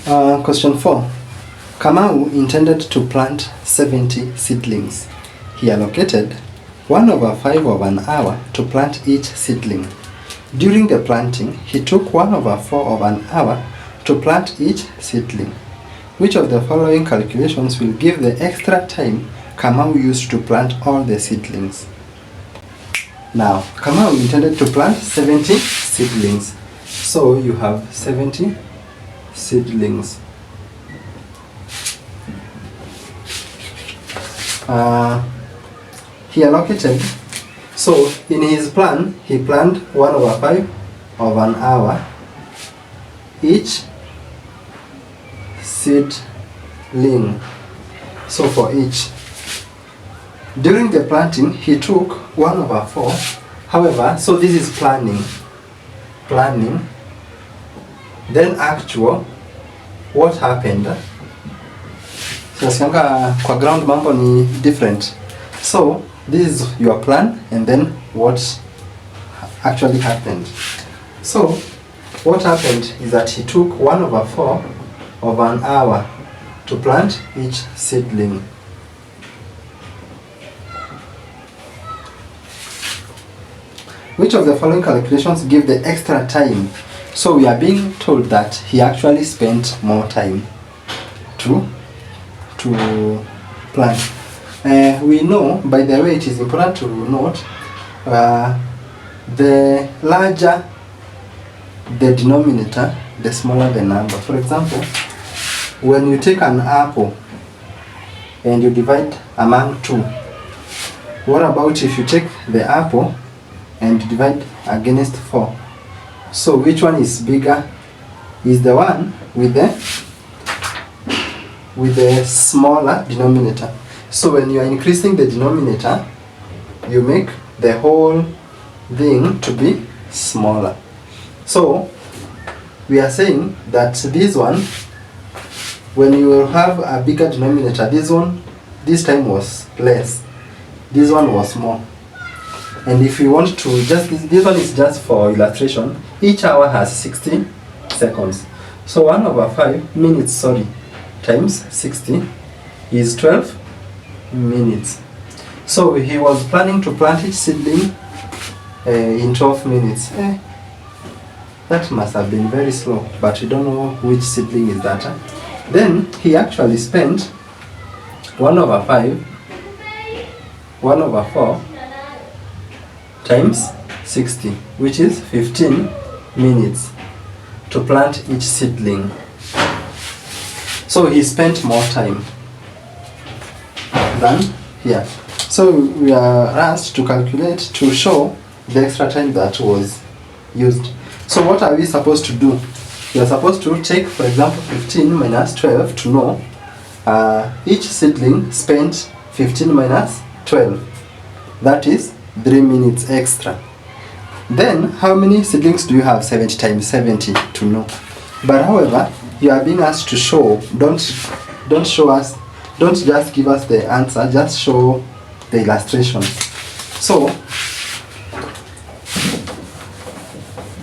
Question 4. Kamau intended to plant 70 seedlings. He allocated 1/5 of an hour to plant each seedling. During the planting, he took 1/4 of an hour to plant each seedling. Which of the following calculations will give the extra time Kamau used to plant all the seedlings? Now, Kamau intended to plant 70 seedlings. So you have 70 seedlings. He allocated, so in his plan, he planned 1/5 of an hour each seedling. So for each. During the planting, he took 1/4. However, so this is planning. Then actual, what happened? So kwa ground mambo ni different. So this is your plan and then what actually happened. So what happened is that he took 1/4 of an hour to plant each seedling. Which of the following calculations give the extra time? So we are being told that he actually spent more time to plant. We know, by the way, it is important to note, the larger the denominator, the smaller the number. For example, when you take an apple and you divide among 2, what about if you take the apple and divide against 4? So which one is bigger? Is the one with the smaller denominator. So when you are increasing the denominator, you make the whole thing to be smaller. So we are saying that this one, when you have a bigger denominator, this one this time was less, this one was more. And if you want to just, this one is just for illustration. Each hour has 60 seconds. So 1/5 minutes, times 60 is 12 minutes. So he was planning to plant each seedling in 12 minutes. That must have been very slow, but we don't know which seedling is that. Then he actually spent 1/4 times 60, which is 15 minutes to plant each seedling. So he spent more time than here. So we are asked to calculate, to show the extra time that was used. So what are we supposed to do? We are supposed to take, for example, 15 minus 12 to know each seedling spent 15 minus 12. That is 3 minutes extra. Then how many seedlings do you have? 70 times 70 to know. But however, you are being asked to show. Don't show us, don't just give us the answer, just show the illustration. So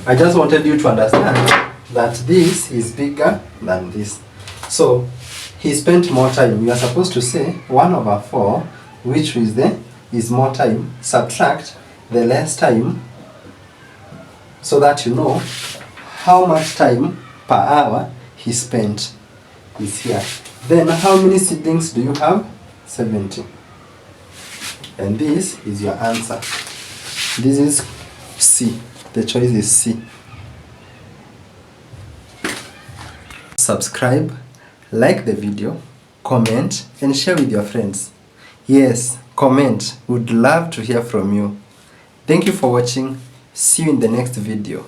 I just wanted you to understand that this is bigger than this. So he spent more time. We are supposed to say 1/4, which is more time, subtract the less time, so that you know how much time per hour he spent is here. Then how many seedlings do you have? 70. And this is your answer. This is C. The choice is C. Subscribe, like the video, comment and share with your friends. Yes, comment. Would love to hear from you. Thank you for watching. See you in the next video.